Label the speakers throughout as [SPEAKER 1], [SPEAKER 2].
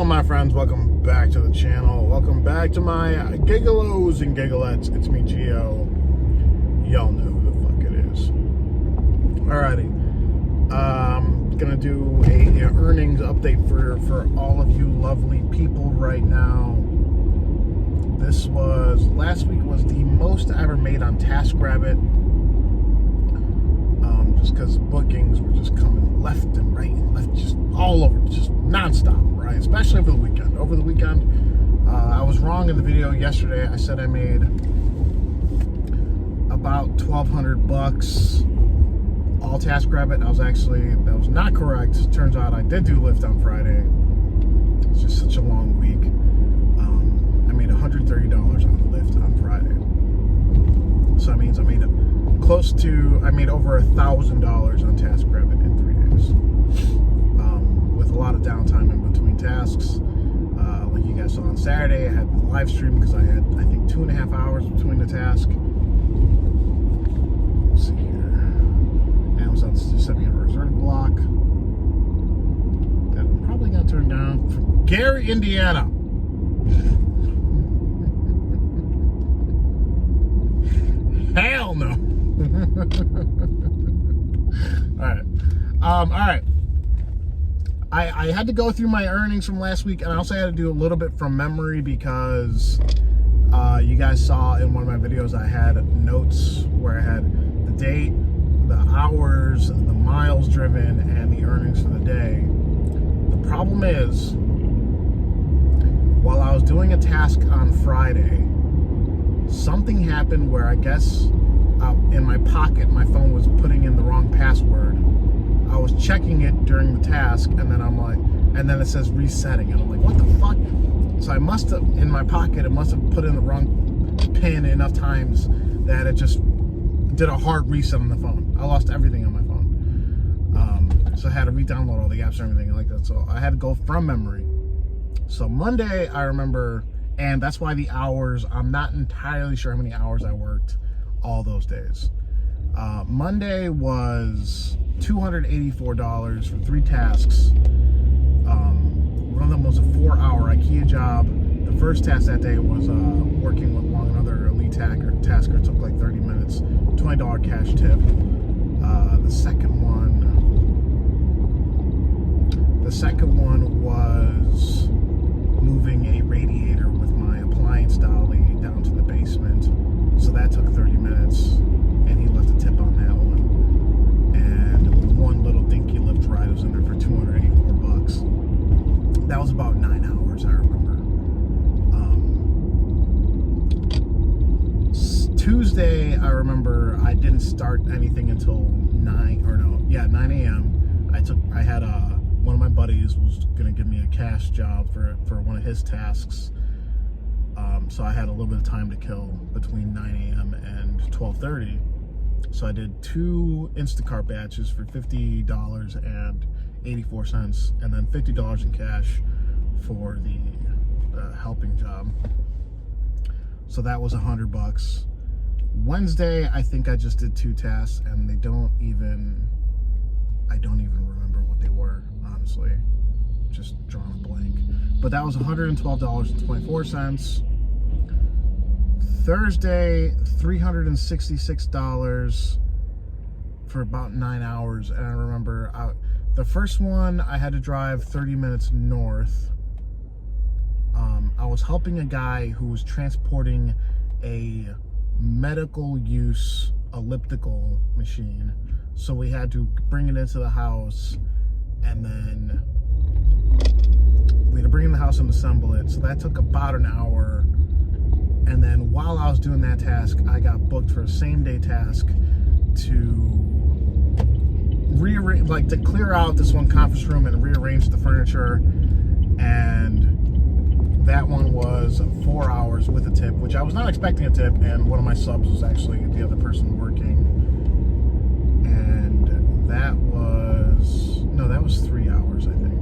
[SPEAKER 1] my friends, welcome back to the channel. Welcome back to my Gig-Olos and Gigglettes. It's me, Gio. Y'all know who the fuck it is. Alrighty. Gonna do a earnings update for all of you lovely people right now. Last week was the most I ever made on TaskRabbit. Just because bookings were just coming left and right and left, just all over, just nonstop, right? Especially over the weekend. Over the weekend, I was wrong in the video yesterday. I said I made about $1,200 all TaskRabbit. That was not correct. Turns out I did do Lyft on Friday. It's just such a long week. I made $130 on Lyft on Friday. So that means I made over $1,000 on TaskRabbit in 3 days. With a lot of downtime in between tasks. Like you guys saw on Saturday, I had the live stream because I had, I think, 2.5 hours between the task. Let's see here. Amazon just sent me a reserve block that I'm probably going to turn down from Gary, Indiana. Hell no. All right. I had to go through my earnings from last week, and I also had to do a little bit from memory because you guys saw in one of my videos I had notes where I had the date, the hours, the miles driven, and the earnings for the day. The problem is, while I was doing a task on Friday, something happened where I guess in my pocket, my phone was putting in the wrong password. I was checking it during the task, and then it says resetting, and I'm like, what the fuck? So I must have, in my pocket, it must have put in the wrong pin enough times that it just did a hard reset on the phone. I lost everything on my phone. So I had to re-download all the apps and everything like that. So I had to go from memory. So Monday, I remember, and that's why the hours, I'm not entirely sure how many hours I worked all those days. Monday was $284 for 3 tasks. One of them was a 4-hour IKEA job. The first task that day was working with another elite tasker. It took like 30 minutes, $20 cash tip. The second one was moving a radiator with my appliance dolly down to the basement. So that took 30 minutes, and he left a tip on that one. And one little dinky lift ride was in there for $284. That was about 9 hours, I remember. Tuesday, I remember I didn't start anything until 9 a.m. I had one of my buddies was gonna give me a cash job for one of his tasks. So I had a little bit of time to kill between 9 a.m. and 12:30. So I did 2 Instacart batches for $50.84, and then $50 in cash for the helping job. So that was $100. Wednesday, I think I just did 2 tasks, and I don't even remember what they were, honestly. Just drawing a blank. But that was $112.24. Thursday, $366 for about 9 hours. And I remember the first one, I had to drive 30 minutes north. I was helping a guy who was transporting a medical use elliptical machine. So we had to bring it into the house, and then we had to bring it in the house and assemble it. So that took about an hour. And then while I was doing that task, I got booked for a same-day task to rearrange, like to clear out this one conference room and rearrange the furniture. And that one was 4 hours with a tip, which I was not expecting a tip. And one of my subs was actually the other person working. And that was 3 hours, I think.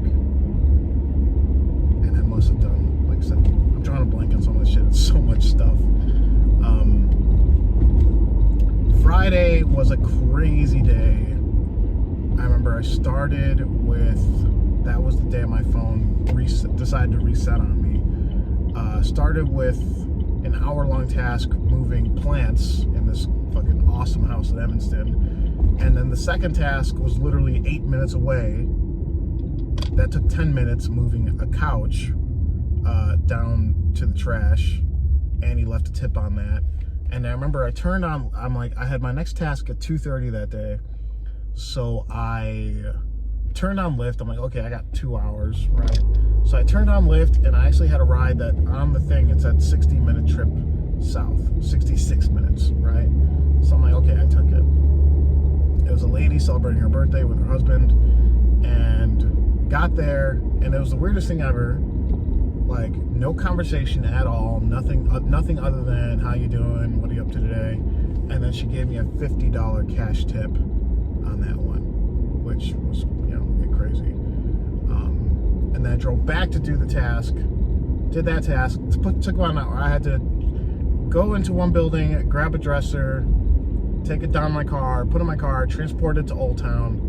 [SPEAKER 1] And I must have done, like I said, I'm drawing a blank on some of this shit. It's so much stuff. Friday was a crazy day. I remember I started with that was the day my phone decided to reset on me. Started with an hour-long task moving plants in this fucking awesome house in Evanston. And then the second task was literally 8 minutes away. That took 10 minutes moving a couch down to the trash. And he left a tip on that. And I remember I turned on, I had my next task at 2:30 that day. So I turned on Lyft. I'm like, okay, I got 2 hours, right? So I turned on Lyft, and I actually had a ride that on the thing, it said 60-minute trip south, 66 minutes, right? So I'm like, okay, I took it. It was a lady celebrating her birthday with her husband, and got there, and it was the weirdest thing ever. Like, no conversation at all, nothing other than, how you doing, what are you up to today? And then she gave me a $50 cash tip on that one, which was, crazy. And then I drove back to do the task, did that task, took about an hour. I had to go into one building, grab a dresser, take it down my car, put it in my car, transport it to Old Town.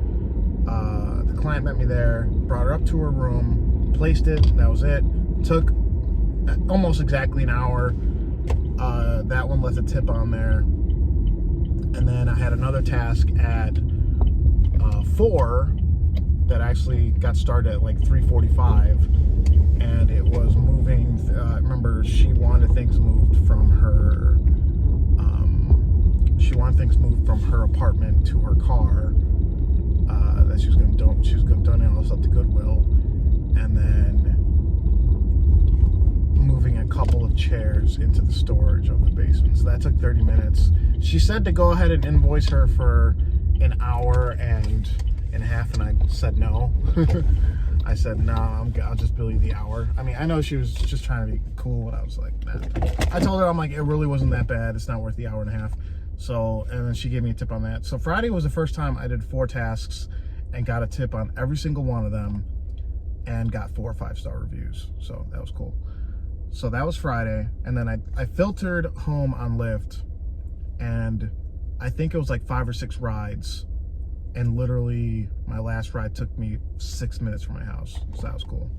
[SPEAKER 1] The client met me there, brought her up to her room, placed it, that was it. Took almost exactly an hour. That one left a tip on there. And then I had another task at 4 that actually got started at like 3:45, and it was moving. Remember, she wanted things moved from her. She wanted things moved from her apartment to her car. That she was going to donate all this stuff to Goodwill, and then moving a couple of chairs into the storage of the basement. So that took 30 minutes. She said to go ahead and invoice her for an hour and a half, and I said no. I said, no, I'll just bill you the hour. I mean, I know she was just trying to be cool, but I was like, nah. I told her, I'm like, it really wasn't that bad. It's not worth the hour and a half. So, and then she gave me a tip on that. So Friday was the first time I did 4 tasks and got a tip on every single one of them and got 4 or 5-star reviews. So that was cool. So that was Friday. And then I filtered home on Lyft, and I think it was like 5 or 6 rides. And literally my last ride took me 6 minutes from my house. So that was cool.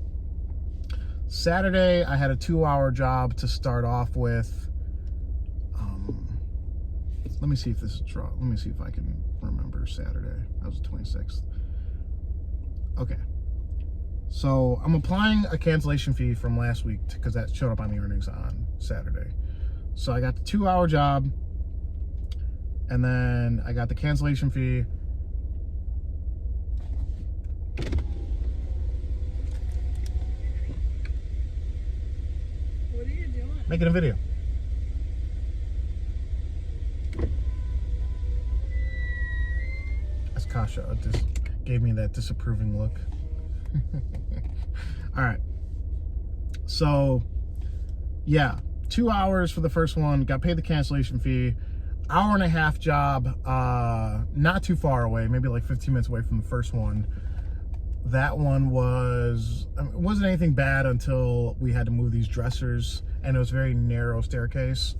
[SPEAKER 1] Saturday, I had a 2-hour job to start off with. Let me see if this is wrong. Let me see if I can remember Saturday. That was the 26th. Okay. So I'm applying a cancellation fee from last week because that showed up on the earnings on Saturday. So I got the 2-hour job, and then I got the cancellation fee.
[SPEAKER 2] What are you doing?
[SPEAKER 1] Making a video. That's Kasha. Just gave me that disapproving look. All right. So, yeah, 2 hours for the first one. Got paid the cancellation fee. Hour and a half job. Not too far away. Maybe like 15 minutes away from the first one. That one was, it wasn't anything bad until we had to move these dressers, and it was a very narrow staircase.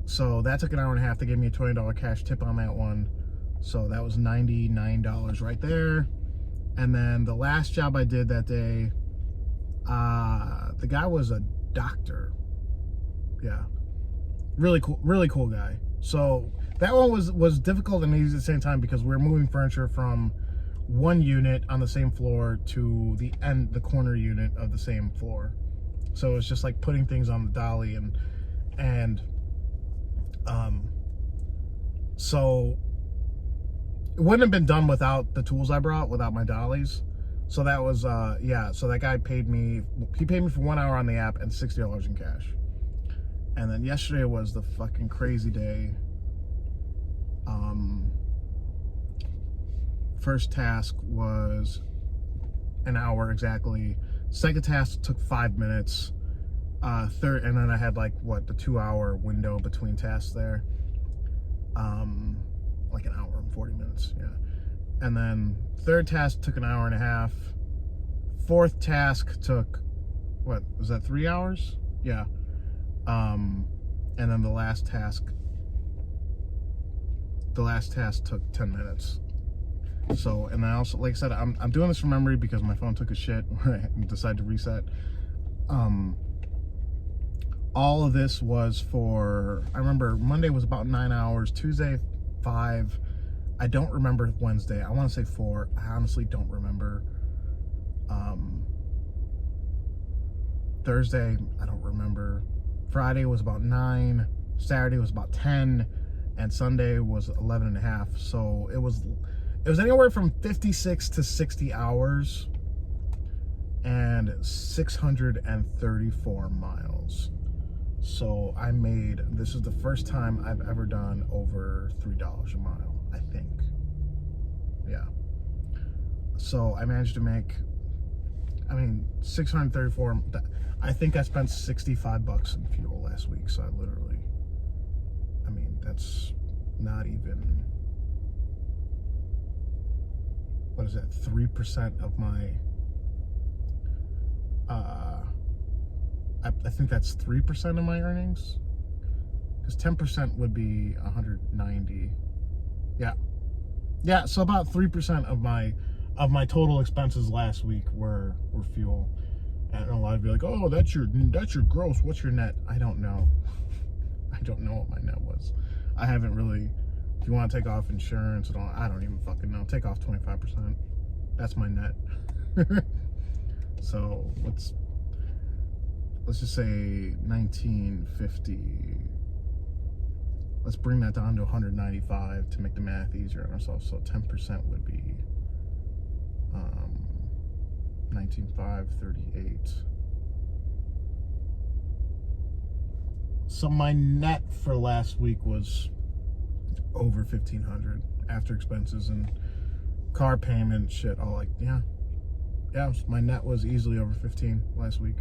[SPEAKER 1] So that took an hour and a half. They gave me a $20 cash tip on that one. So that was $99 right there. And then the last job I did that day, the guy was a doctor. Yeah. Really cool guy. So that one was difficult and easy at the same time because we were moving furniture from one unit on the same floor to the corner unit of the same floor. So it's just like putting things on the dolly and so it wouldn't have been done without the tools I brought, without my dollies. So that was yeah, so that guy paid me for 1 hour on the app and $60 in cash. And then yesterday was the fucking crazy day. First task was an hour exactly. Second task took 5 minutes. Third, and then I had like the 2-hour window between tasks there. Like an hour and 40 minutes, yeah. And then third task took an hour and a half. Fourth task took, what was that, 3 hours? Yeah. And then the last task took 10 minutes. So, and I also, like I said, I'm doing this from memory because my phone took a shit when I decided to reset. All of this was for, I remember Monday was about 9 hours, Tuesday 5. I don't remember Wednesday. I want to say 4. I honestly don't remember. Thursday, I don't remember. Friday was about 9. Saturday was about 10. And Sunday was 11 and a half. So it was anywhere from 56 to 60 hours and 634 miles. So I made, this is the first time I've ever done over $3 a mile, I think. Yeah. So I managed to make, 634. I think I spent $65 in fuel last week. So I literally, that's not even, what is that, 3% of my, I think that's 3% of my earnings, because 10% would be 190. Yeah, so about 3% of my total expenses last week were fuel. And a lot of you are like, oh, that's your gross, what's your net? I don't know. I don't know what my net was. I haven't really, if you want to take off insurance and all, I don't even fucking know. Take off 25%. That's my net. So let's just say 1950. Let's bring that down to 195 to make the math easier on ourselves. So 10% would be 19,538. So my net for last week was over 1,500 after expenses and car payment shit. All like, yeah, my net was easily over 15 last week.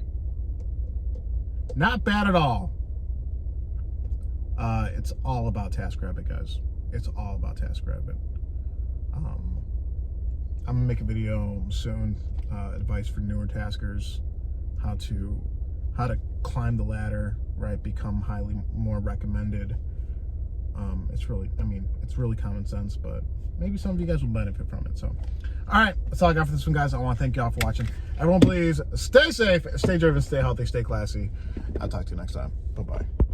[SPEAKER 1] Not bad at all. It's all about TaskRabbit, guys. It's all about TaskRabbit. I'm gonna make a video soon, advice for newer taskers, how to climb the ladder, right? Become highly more recommended. It's really, it's really common sense, but maybe some of you guys will benefit from it. So, all right, that's all I got for this one, guys. I want to thank you all for watching. Everyone, please stay safe, stay driven, stay healthy, stay classy. I'll talk to you next time. Bye-bye.